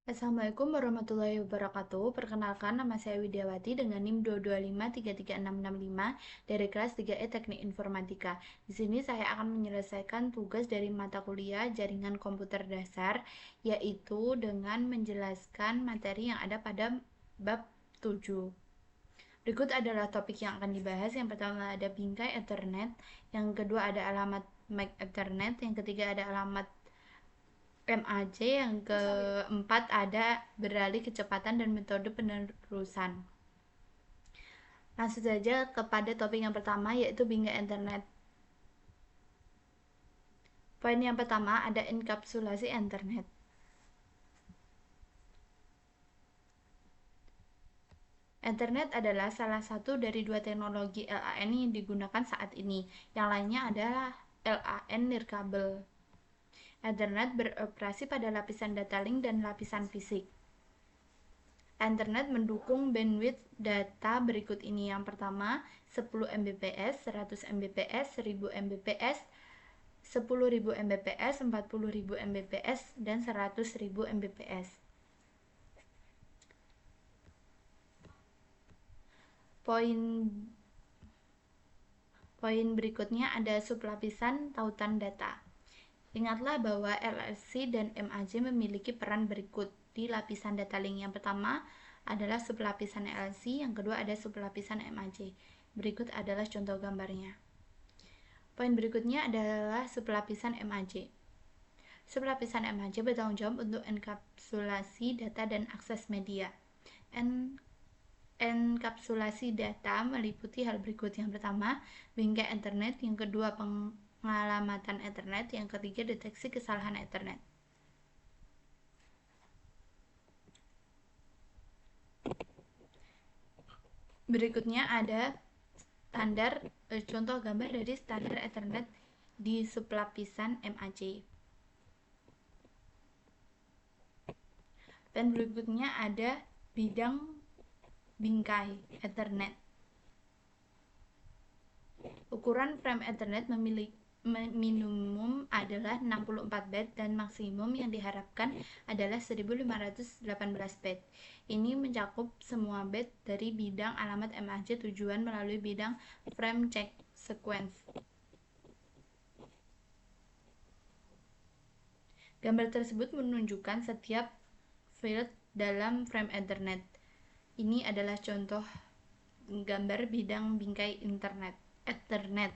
Assalamualaikum warahmatullahi wabarakatuh. Perkenalkan, nama saya Widiawati dengan NIM 225336665 dari kelas 3E Teknik Informatika. Di sini saya akan menyelesaikan tugas dari mata kuliah Jaringan Komputer Dasar, yaitu dengan menjelaskan materi yang ada pada bab 7. Berikut adalah topik yang akan dibahas. Yang pertama ada bingkai Ethernet, yang kedua ada alamat MAC Ethernet, yang ketiga ada alamat MAC, yang keempat ada beralih kecepatan dan metode penerusan. Langsung saja kepada topik yang pertama, yaitu bingkai Ethernet. Poin yang pertama ada enkapsulasi Ethernet. Ethernet adalah salah satu dari dua teknologi LAN yang digunakan saat ini. Yang lainnya adalah LAN nirkabel. Ethernet beroperasi pada lapisan data link dan lapisan fisik. Ethernet mendukung bandwidth data berikut ini. Yang pertama, 10 Mbps, 100 Mbps, 1000 Mbps, 10.000 Mbps, 40.000 Mbps, dan 100.000 Mbps. Poin berikutnya ada sublapisan tautan data. Ingatlah bahwa LLC dan MAC memiliki peran berikut di lapisan data link. Yang pertama adalah sublapisan LLC, yang kedua ada sublapisan MAC. Berikut adalah contoh gambarnya. Poin berikutnya adalah sublapisan MAC. Sublapisan MAC bertanggung jawab untuk enkapsulasi data dan akses media. Enkapsulasi data meliputi hal berikut. Yang pertama, bingkai Ethernet, yang kedua pengalamatan Ethernet, yang ketiga deteksi kesalahan Ethernet. Berikutnya ada contoh gambar dari standar Ethernet di sublapisan MAC. Dan berikutnya ada bidang bingkai Ethernet. Ukuran frame Ethernet minimum adalah 64 byte dan maksimum yang diharapkan adalah 1518 byte. Ini mencakup semua byte dari bidang alamat MAC tujuan melalui bidang frame check sequence. Gambar tersebut menunjukkan setiap field dalam frame Ethernet. Ini adalah contoh gambar bidang bingkai Ethernet.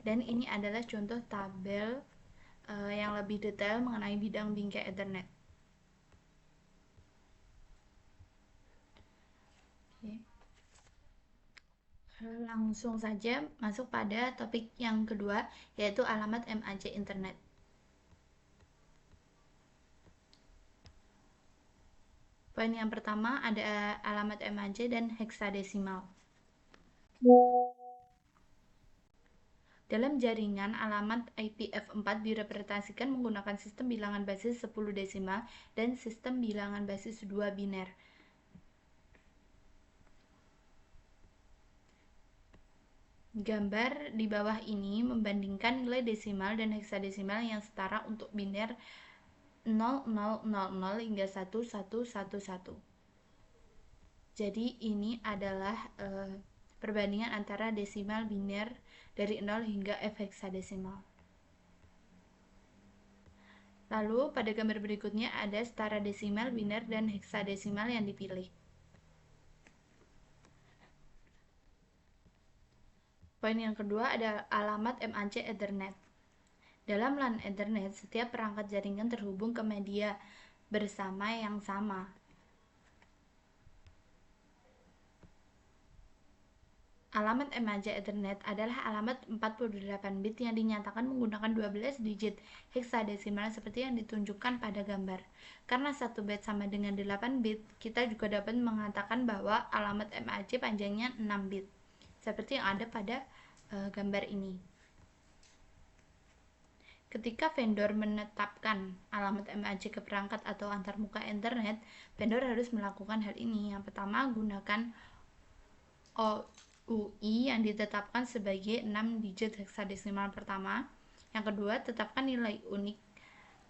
Dan ini adalah contoh tabel yang lebih detail mengenai bidang bingkai Ethernet. Oke. Langsung saja masuk pada topik yang kedua, yaitu alamat MAC Internet. Poin yang pertama ada alamat MAC dan heksadesimal. Dalam jaringan, alamat IPv4 direpresentasikan menggunakan sistem bilangan basis 10 desimal dan sistem bilangan basis 2 biner. Gambar di bawah ini membandingkan nilai desimal dan heksadesimal yang setara untuk biner 0000 hingga 1111. Jadi ini adalah perbandingan antara desimal biner dari 0 hingga F heksadesimal. Lalu pada gambar berikutnya ada setara desimal, biner, dan heksadesimal yang dipilih. Poin yang kedua ada alamat MAC Ethernet. Dalam LAN Ethernet, setiap perangkat jaringan terhubung ke media bersama yang sama. Alamat MAC Ethernet adalah alamat 48 bit yang dinyatakan menggunakan 12 digit heksadesimal seperti yang ditunjukkan pada gambar. Karena 1 bit sama dengan 8 bit, kita juga dapat mengatakan bahwa alamat MAC panjangnya 6 bit. Seperti yang ada pada gambar ini. Ketika vendor menetapkan alamat MAC ke perangkat atau antarmuka Ethernet, vendor harus melakukan hal ini. Yang pertama, gunakan OUI yang ditetapkan sebagai 6 digit heksadesimal pertama. Yang kedua, tetapkan nilai unik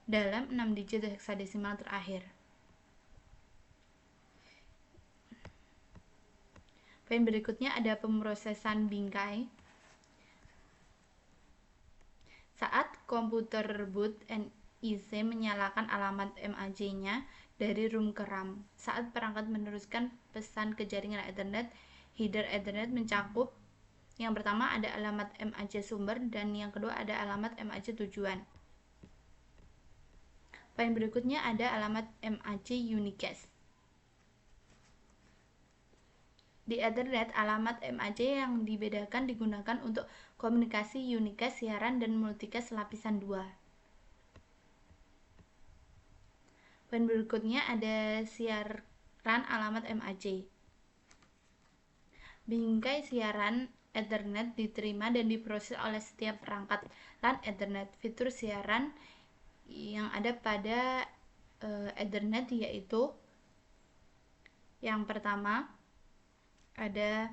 dalam 6 digit heksadesimal terakhir. Poin berikutnya ada pemrosesan bingkai. Saat komputer boot NIC menyalakan alamat MAC-nya dari ROM ke RAM. Saat perangkat meneruskan pesan ke jaringan Ethernet, header Ethernet mencakup yang pertama ada alamat MAC sumber dan yang kedua ada alamat MAC tujuan. Poin berikutnya ada alamat MAC unicast. Di Ethernet, alamat MAC yang dibedakan digunakan untuk komunikasi unicast, siaran, dan multicast lapisan 2. Poin berikutnya ada siaran alamat MAC. Bingkai siaran Ethernet diterima dan diproses oleh setiap perangkat LAN Ethernet. Fitur siaran yang ada pada Ethernet yaitu yang pertama ada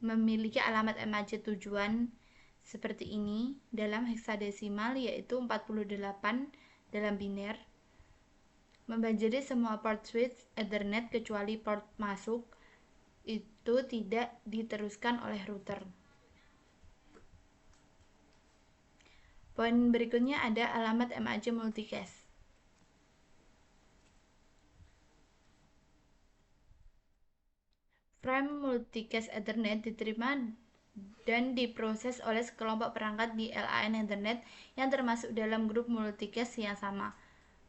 memiliki alamat MAC tujuan seperti ini dalam heksadesimal yaitu 48 dalam biner, membanjiri semua port switch Ethernet kecuali port masuk itu tidak diteruskan oleh router. Poin berikutnya ada alamat MAC multicast. Frame multicast Ethernet diterima dan diproses oleh sekelompok perangkat di LAN Ethernet yang termasuk dalam grup multicast yang sama.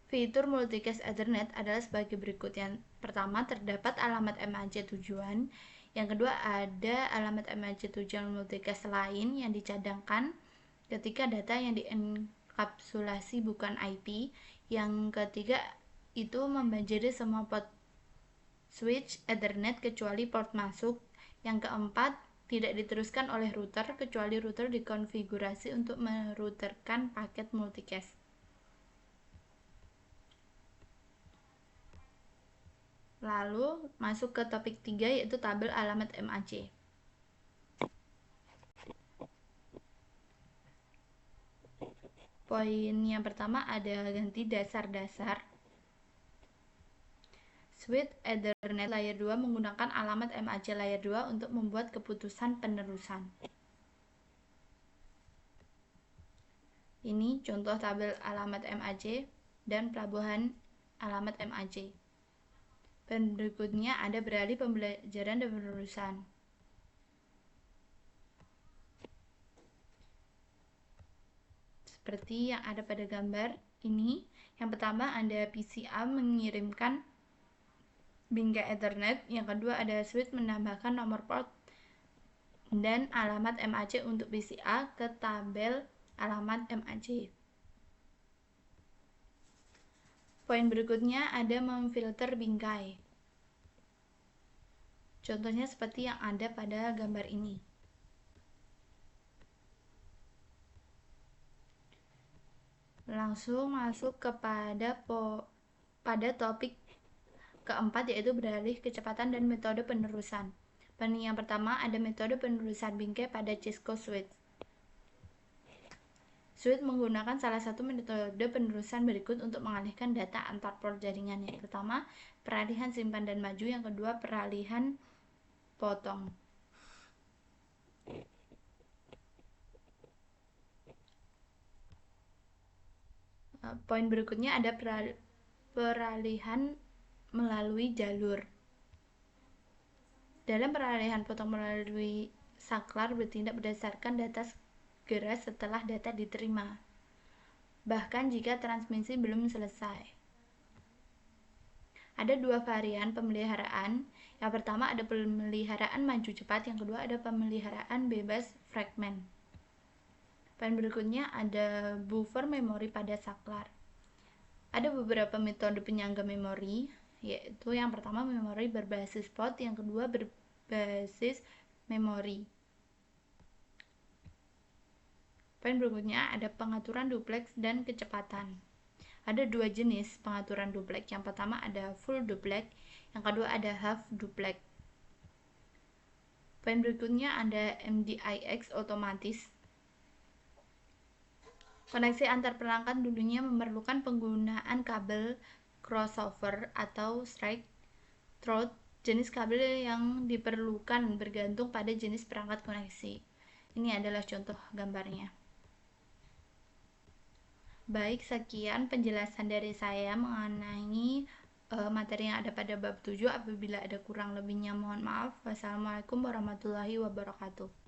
Fitur multicast Ethernet adalah sebagai berikut. Yang pertama, terdapat alamat MAC tujuan. Yang kedua, ada alamat MAC tujuan multicast lain yang dicadangkan ketika data yang dienkapsulasi bukan IP. Yang ketiga, itu membanjiri semua port switch Ethernet kecuali port masuk. Yang keempat, tidak diteruskan oleh router kecuali router dikonfigurasi untuk merouterkan paket multicast. Lalu masuk ke topik 3 yaitu tabel alamat MAC. Poin yang pertama ada ganti dasar-dasar. Switch Ethernet layer 2 menggunakan alamat MAC layer 2 untuk membuat keputusan penerusan. Ini contoh tabel alamat MAC dan pelabuhan alamat MAC. Dan berikutnya ada beralih pembelajaran dan penerusan. Seperti yang ada pada gambar ini, yang pertama ada PCA mengirimkan bingkai Ethernet, yang kedua ada switch menambahkan nomor port dan alamat MAC untuk PCA ke tabel alamat MAC. Poin berikutnya ada memfilter bingkai. Contohnya seperti yang ada pada gambar ini. Langsung masuk kepada topik keempat yaitu beralih kecepatan dan metode penerusan. Yang pertama ada metode penerusan bingkai pada Cisco switch. Switch menggunakan salah satu metode penerusan berikut untuk mengalihkan data antar port jaringan. Yang pertama, peralihan simpan dan maju. Yang kedua, peralihan potong. Poin berikutnya ada peralihan melalui jalur. Dalam peralihan potong melalui saklar bertindak berdasarkan data segera setelah data diterima, bahkan jika transmisi belum selesai. Ada dua varian pemeliharaan. Yang pertama ada pemeliharaan maju cepat, yang kedua ada pemeliharaan bebas fragmen. Poin berikutnya ada buffer memori pada saklar. Ada beberapa metode penyangga memori, yaitu yang pertama memori berbasis port, yang kedua berbasis memori. Poin berikutnya ada pengaturan duplex dan kecepatan. Ada dua jenis pengaturan duplex. Yang pertama ada full duplex, yang kedua ada half duplex. Poin berikutnya ada MDIX otomatis. Koneksi antar perangkat dulunya memerlukan penggunaan kabel crossover atau straight through Jenis kabel yang diperlukan bergantung pada jenis perangkat koneksi. Ini adalah contoh gambarnya. Baik, sekian penjelasan dari saya mengenai materi yang ada pada bab 7. Apabila ada kurang lebihnya mohon maaf. Wassalamualaikum warahmatullahi wabarakatuh.